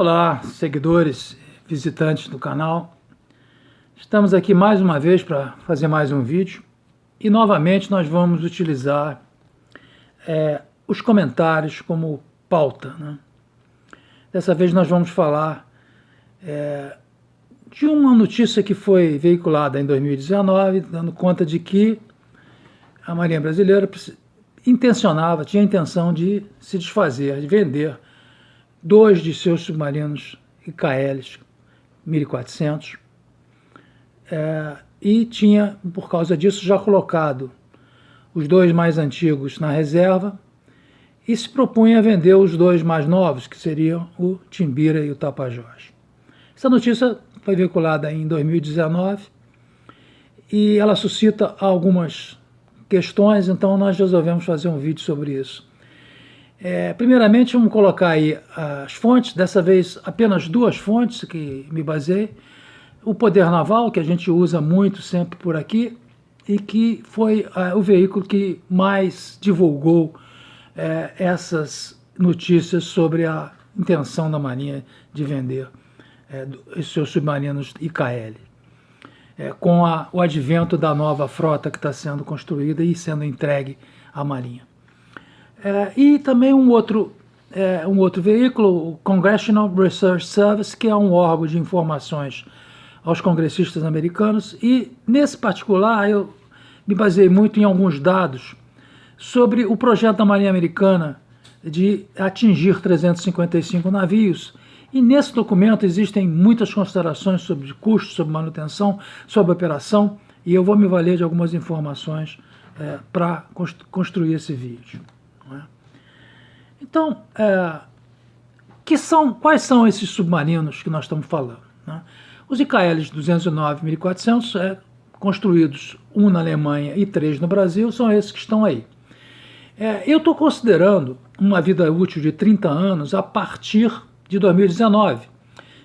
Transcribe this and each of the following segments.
Olá, seguidores, visitantes do canal. Estamos aqui mais uma vez para fazer mais um vídeo e novamente nós vamos utilizar os comentários como pauta, né? Dessa vez nós vamos falar de uma notícia que foi veiculada em 2019, dando conta de que a Marinha Brasileira tinha a intenção de se desfazer, de vender 2 de seus submarinos IKLs 1400 e tinha, por causa disso, já colocado os 2 mais antigos na reserva e se propunha a vender os 2 mais novos, que seriam o Timbira e o Tapajós. Essa notícia foi veiculada em 2019 e ela suscita algumas questões, então nós resolvemos fazer um vídeo sobre isso. Primeiramente, vamos colocar aí as fontes, dessa vez apenas 2 fontes que me baseei. O Poder Naval, que a gente usa muito sempre por aqui, e que foi o veículo que mais divulgou essas notícias sobre a intenção da Marinha de vender os seus submarinos IKL. Com o advento da nova frota que está sendo construída e sendo entregue à Marinha. E também um outro veículo, o Congressional Research Service, que é um órgão de informações aos congressistas americanos, e nesse particular eu me baseei muito em alguns dados sobre o projeto da Marinha Americana de atingir 355 navios, e nesse documento existem muitas considerações sobre custos, sobre manutenção, sobre operação, e eu vou me valer de algumas informações para construir esse vídeo. Então, quais são esses submarinos que nós estamos falando, né? Os IKLs 209 1400, construídos 1 na Alemanha e 3 no Brasil, são esses que estão aí. Eu estou considerando uma vida útil de 30 anos a partir de 2019,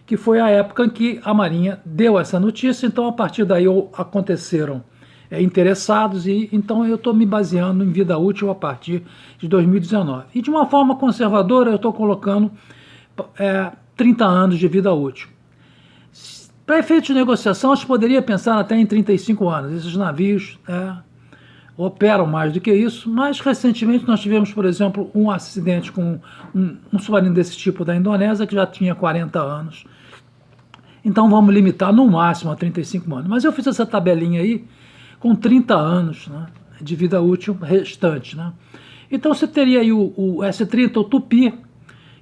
que foi a época em que a Marinha deu essa notícia, então a partir daí aconteceram interessados, e então eu estou me baseando em vida útil a partir de 2019. E de uma forma conservadora eu estou colocando 30 anos de vida útil. Para efeitos de negociação, a gente poderia pensar até em 35 anos. Esses navios operam mais do que isso, mas recentemente nós tivemos, por exemplo, um acidente com um submarino desse tipo da Indonésia, que já tinha 40 anos. Então vamos limitar no máximo a 35 anos. Mas eu fiz essa tabelinha aí com 30 anos, né, de vida útil restante, né? Então você teria aí o S-30, o Tupi,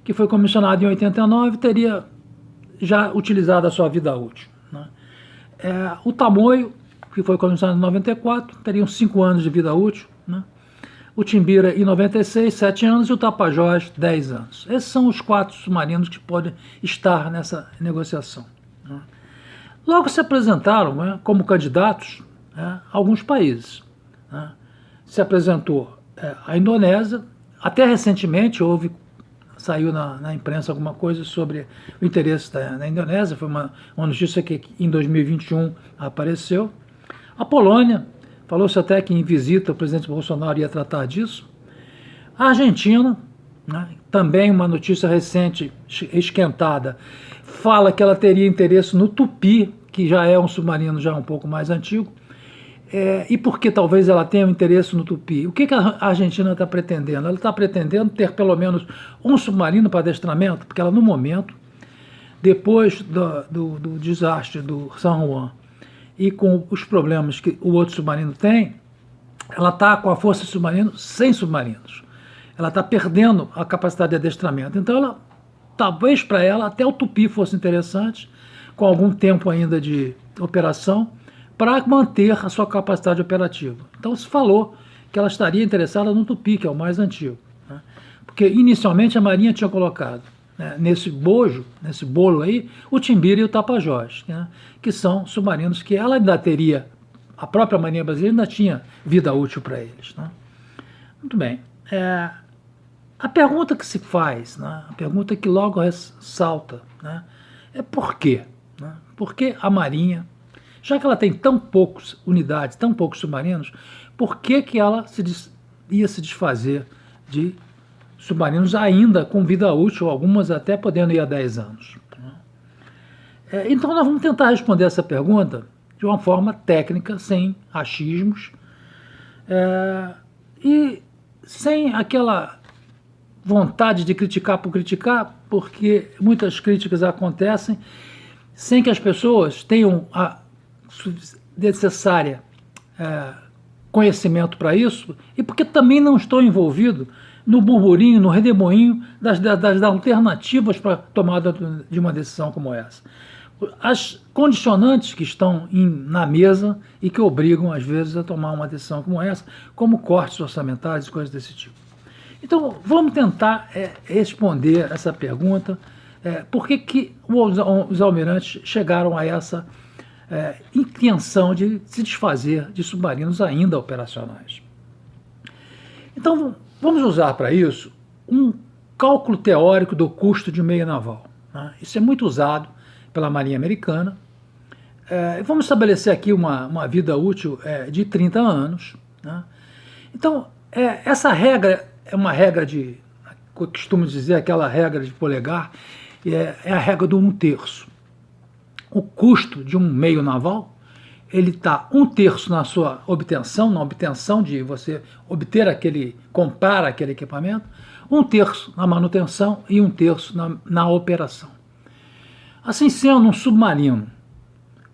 que foi comissionado em 89, teria já utilizado a sua vida útil, né? O Tamoio, que foi comissionado em 94, teriam 5 anos de vida útil, né? O Timbira em 96, 7 anos, e o Tapajós, 10 anos. Esses são os 4 submarinos que podem estar nessa negociação, né? Logo se apresentaram, né, como candidatos alguns países, né? Se apresentou a Indonésia, até recentemente saiu na imprensa alguma coisa sobre o interesse da Indonésia, foi uma notícia que em 2021 apareceu. A Polônia, falou-se até que em visita o presidente Bolsonaro ia tratar disso. A Argentina, né, também uma notícia recente, esquentada, fala que ela teria interesse no Tupi, que já é um submarino já um pouco mais antigo. E por que talvez ela tenha um interesse no Tupi? O que a Argentina está pretendendo? Ela está pretendendo ter pelo menos um submarino para adestramento, porque ela, no momento, depois do desastre do San Juan e com os problemas que o outro submarino tem, ela está com a força submarino sem submarinos. Ela está perdendo a capacidade de adestramento. Então, talvez para ela até o Tupi fosse interessante, com algum tempo ainda de operação, para manter a sua capacidade operativa. Então se falou que ela estaria interessada no Tupi, que é o mais antigo, né? Porque inicialmente a Marinha tinha colocado, né, nesse bolo aí, o Timbira e o Tapajós, né, que são submarinos que ela ainda teria, a própria Marinha Brasileira ainda tinha vida útil para eles, né? Muito bem. A pergunta que se faz, né, a pergunta que logo ressalta, né, é por quê? Né? Por que a Marinha, já que ela tem tão poucas unidades, tão poucos submarinos, por que ela ia se desfazer de submarinos ainda com vida útil, algumas até podendo ir a 10 anos. Então nós vamos tentar responder essa pergunta de uma forma técnica, sem achismos, e sem aquela vontade de criticar por criticar, porque muitas críticas acontecem sem que as pessoas tenham a necessária conhecimento para isso, e porque também não estou envolvido no burburinho, no redemoinho das alternativas para a tomada de uma decisão como essa. As condicionantes que estão na mesa e que obrigam, às vezes, a tomar uma decisão como essa, como cortes orçamentários e coisas desse tipo. Então, vamos tentar responder essa pergunta, por que os almirantes chegaram a essa intenção de se desfazer de submarinos ainda operacionais. Então, vamos usar para isso um cálculo teórico do custo de um meio naval. Isso é muito usado pela Marinha Americana. Vamos estabelecer aqui uma vida útil de 30 anos. Então, essa regra é uma regra de, eu costumo dizer, aquela regra de polegar, é a regra do 1/3. O custo de um meio naval, ele está 1/3 na sua obtenção, na obtenção de você comprar aquele equipamento, 1/3 na manutenção e 1/3 na operação. Assim sendo, um submarino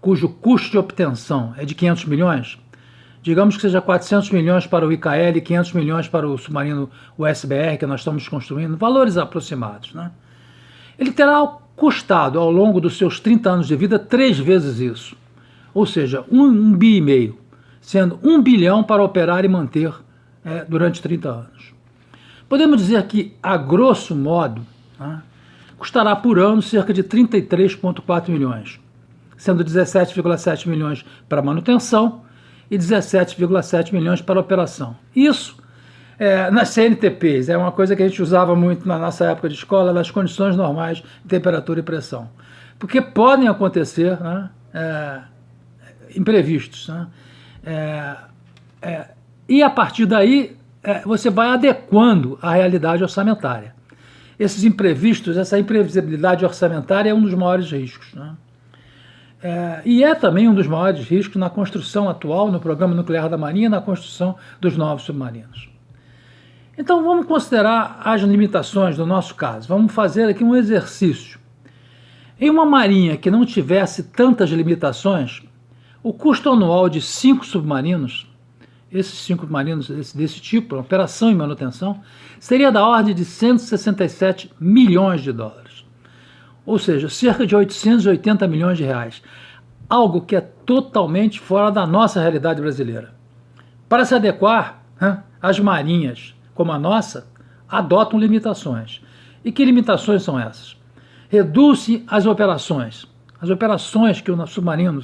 cujo custo de obtenção é de 500 milhões, digamos que seja 400 milhões para o IKL e 500 milhões para o submarino USBR que nós estamos construindo, valores aproximados, ele terá custado ao longo dos seus 30 anos de vida 3 vezes isso, ou seja, 1,5 bi, sendo 1 bilhão para operar e manter durante 30 anos. Podemos dizer que, a grosso modo, custará por ano cerca de 33,4 milhões, sendo 17,7 milhões para manutenção e 17,7 milhões para operação. Isso, nas CNTPs, é uma coisa que a gente usava muito na nossa época de escola, nas condições normais de temperatura e pressão. Porque podem acontecer imprevistos. E a partir daí, você vai adequando à realidade orçamentária. Esses imprevistos, essa imprevisibilidade orçamentária é um dos maiores riscos. E é também um dos maiores riscos na construção atual, no programa nuclear da Marinha, na construção dos novos submarinos. Então vamos considerar as limitações do nosso caso. Vamos fazer aqui um exercício. Em uma marinha que não tivesse tantas limitações, o custo anual de 5 submarinos, esses 5 submarinos desse tipo, operação e manutenção, seria da ordem de 167 milhões de dólares. Ou seja, cerca de 880 milhões de reais. Algo que é totalmente fora da nossa realidade brasileira. Para se adequar, as marinhas, como a nossa, adotam limitações. E que limitações são essas? Reduz-se as operações. As operações que o submarino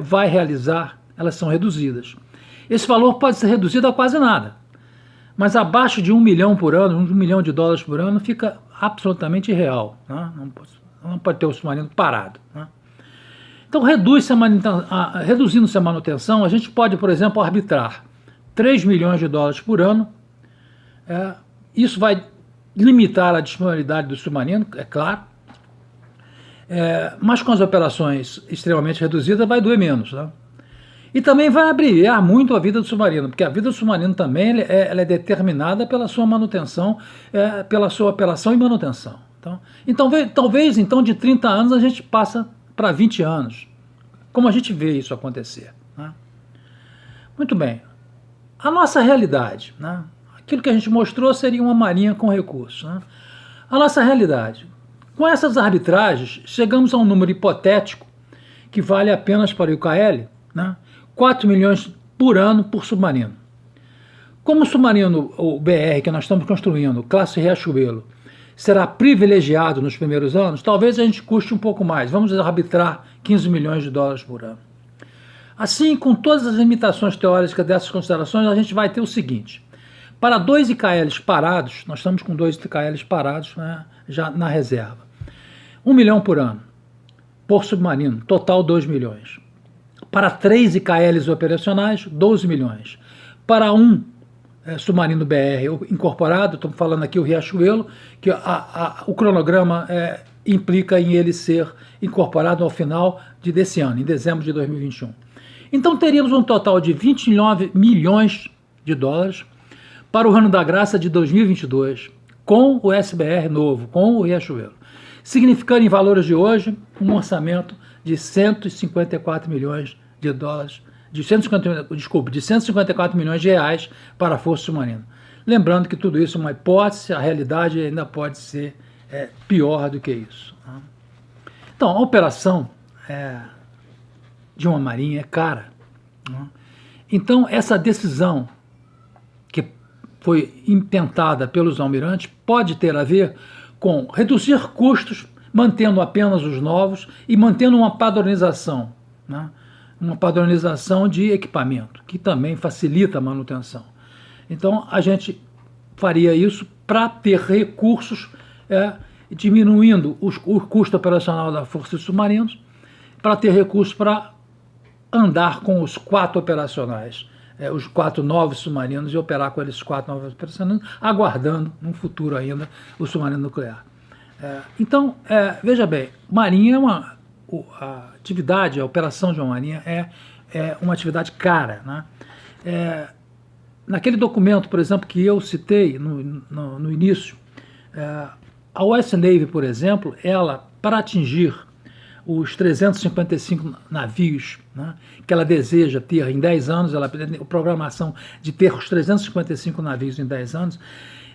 vai realizar, elas são reduzidas. Esse valor pode ser reduzido a quase nada. Mas abaixo de 1 milhão por ano, 1 milhão de dólares por ano, fica absolutamente irreal. Não pode ter o submarino parado. Então, reduzindo-se a manutenção, a gente pode, por exemplo, arbitrar 3 milhões de dólares por ano. Isso vai limitar a disponibilidade do submarino, é claro. Mas com as operações extremamente reduzidas, vai doer menos. E também vai abreviar muito a vida do submarino, porque a vida do submarino também ela é determinada pela sua manutenção, pela sua operação e manutenção. Então, talvez de 30 anos a gente passa para 20 anos, como a gente vê isso acontecer. Muito bem. A nossa realidade, aquilo que a gente mostrou seria uma marinha com recursos. A nossa realidade. Com essas arbitragens, chegamos a um número hipotético que vale apenas para o IKL, 4 milhões por ano por submarino. Como o submarino, o BR que nós estamos construindo, classe Riachuelo, será privilegiado nos primeiros anos, talvez a gente custe um pouco mais. Vamos arbitrar 15 milhões de dólares por ano. Assim, com todas as limitações teóricas dessas considerações, a gente vai ter o seguinte. Para 2 IKLs parados, nós estamos com 2 IKLs parados já na reserva. 1 milhão por ano, por submarino, total 2 milhões. Para 3 IKLs operacionais, 12 milhões. Para um submarino BR incorporado, estamos falando aqui o Riachuelo, que o cronograma implica em ele ser incorporado ao final desse ano, em dezembro de 2021. Então teríamos um total de 29 milhões de dólares para o ano da graça de 2022, com o SBR novo, com o Riachuelo, significando em valores de hoje um orçamento de 154 milhões de dólares, de 154 milhões de reais para a Força Submarina. Lembrando que tudo isso é uma hipótese, a realidade ainda pode ser pior do que isso. Então, a operação de uma marinha é cara. Então, essa decisão que foi intentada pelos almirantes pode ter a ver com reduzir custos, mantendo apenas os novos e mantendo uma padronização, né? Uma padronização de equipamento, que também facilita a manutenção. Então, a gente faria isso para ter recursos, diminuindo o custo operacional da Força de Submarinos, para ter recursos para andar com os 4 operacionais, os 4 novos submarinos, e operar com eles 4 novos operacionais, aguardando, num futuro ainda, o submarino nuclear. Então, veja bem, marinha a atividade, a operação de uma marinha é uma atividade cara, né? Naquele documento, por exemplo, que eu citei no início, a US Navy, por exemplo, ela, para atingir os 355 navios, né, que ela deseja ter em 10 anos, ela tem a programação de ter os 355 navios em 10 anos,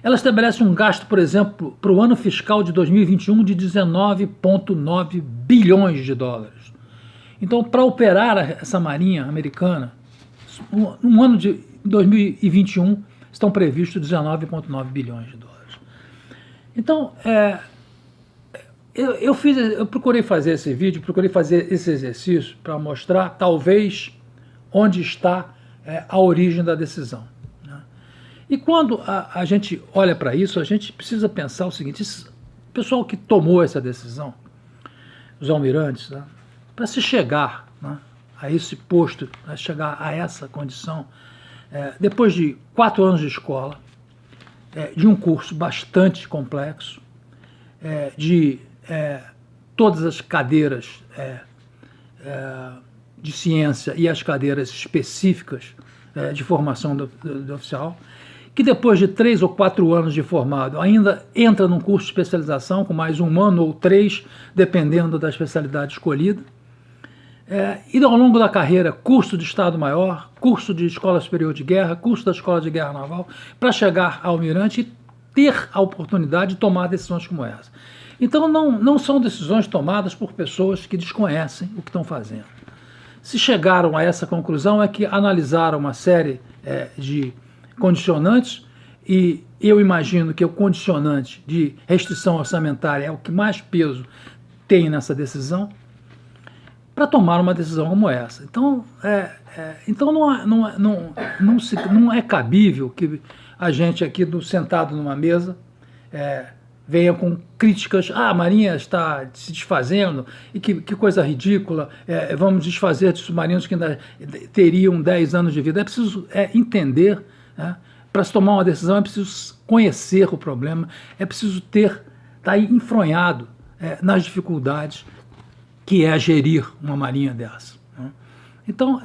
ela estabelece um gasto, por exemplo, para o ano fiscal de 2021 de 19,9 bilhões de dólares. Então, para operar essa marinha americana, no ano de 2021, estão previstos 19,9 bilhões de dólares. Então, eu procurei fazer esse vídeo, procurei fazer esse exercício para mostrar, talvez, onde está a origem da decisão. Né? E quando a gente olha para isso, a gente precisa pensar o seguinte: o pessoal que tomou essa decisão, os almirantes, né, para se chegar, né, a esse posto, para chegar a essa condição, depois de 4 anos de escola, de um curso bastante complexo, de todas as cadeiras de ciência e as cadeiras específicas de formação do oficial, que depois de 3 ou 4 anos de formado ainda entra num curso de especialização com mais 1 ano ou 3, dependendo da especialidade escolhida, e ao longo da carreira, curso de Estado-Maior, curso de Escola Superior de Guerra, curso da Escola de Guerra Naval, para chegar ao almirante e ter a oportunidade de tomar decisões como essa. Então não são decisões tomadas por pessoas que desconhecem o que estão fazendo. Se chegaram a essa conclusão é que analisaram uma série de condicionantes, e eu imagino que o condicionante de restrição orçamentária é o que mais peso tem nessa decisão, para tomar uma decisão como essa. Então, não é cabível que a gente aqui sentado numa mesa venha com críticas: a Marinha está se desfazendo, e que coisa ridícula, vamos desfazer de submarinos que ainda teriam 10 anos de vida. É preciso entender, né? Para se tomar uma decisão é preciso conhecer o problema, é preciso estar aí enfronhado nas dificuldades que é gerir uma marinha dessa. Né? Então,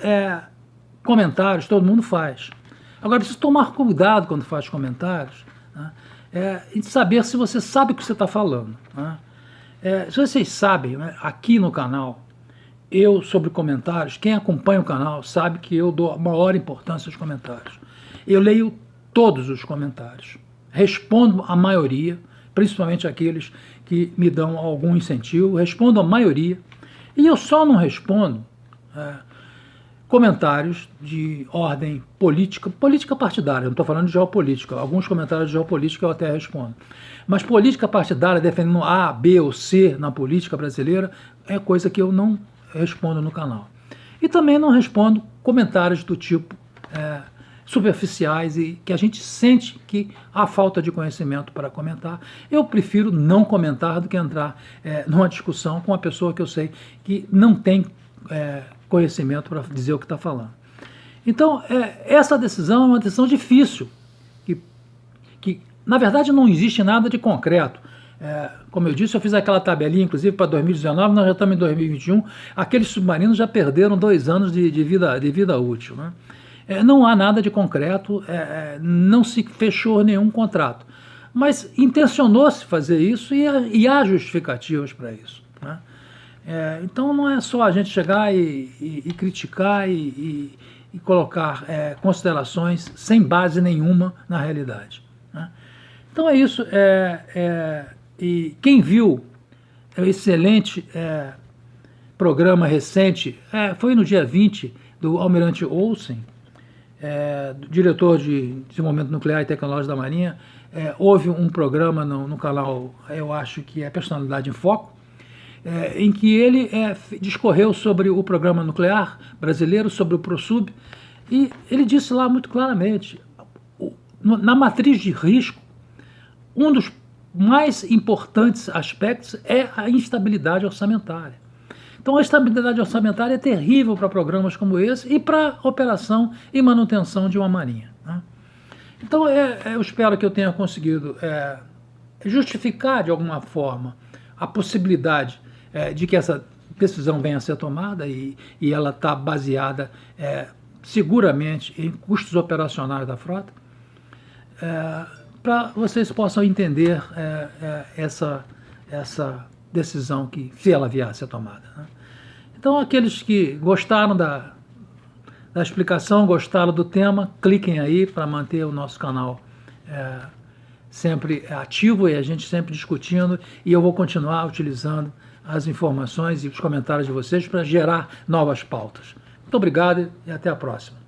comentários todo mundo faz. Agora, precisa tomar cuidado quando faz comentários, né? E saber se você sabe o que você está falando. Né? Se vocês sabem, né, aqui no canal, sobre comentários, quem acompanha o canal sabe que eu dou a maior importância aos comentários. Eu leio todos os comentários, respondo a maioria, principalmente aqueles que me dão algum incentivo, respondo a maioria, e eu só não respondo comentários de ordem política partidária, não estou falando de geopolítica. Alguns comentários de geopolítica eu até respondo, mas política partidária defendendo A, B ou C na política brasileira é coisa que eu não respondo no canal. E também não respondo comentários do tipo superficiais, e que a gente sente que há falta de conhecimento para comentar. Eu prefiro não comentar do que entrar numa discussão com uma pessoa que eu sei que não tem conhecimento para dizer o que está falando. Então, essa decisão é uma decisão difícil, que na verdade não existe nada de concreto. Como eu disse, eu fiz aquela tabelinha, inclusive para 2019, nós já estamos em 2021, aqueles submarinos já perderam 2 anos de vida útil, né? Não há nada de concreto, não se fechou nenhum contrato, mas intencionou-se fazer isso e há justificativas para isso, né? Então não é só a gente chegar e criticar e colocar considerações sem base nenhuma na realidade, né? Então é isso. E quem viu o excelente programa recente, foi no dia 20, do Almirante Olsen, diretor de Desenvolvimento Nuclear e Tecnológico da Marinha. Houve um programa no canal, eu acho que é Personalidade em Foco, em que ele discorreu sobre o programa nuclear brasileiro, sobre o ProSub, e ele disse lá muito claramente, na matriz de risco, um dos mais importantes aspectos é a instabilidade orçamentária. Então a estabilidade orçamentária é terrível para programas como esse e para a operação e manutenção de uma marinha, né? Então eu espero que eu tenha conseguido justificar de alguma forma a possibilidade de que essa decisão venha a ser tomada e ela está baseada seguramente em custos operacionais da frota, para vocês possam entender essa decisão, que se ela vier a ser tomada, né? Então, aqueles que gostaram da explicação, gostaram do tema, cliquem aí para manter o nosso canal sempre ativo e a gente sempre discutindo, e eu vou continuar utilizando as informações e os comentários de vocês para gerar novas pautas. Muito obrigado e até a próxima.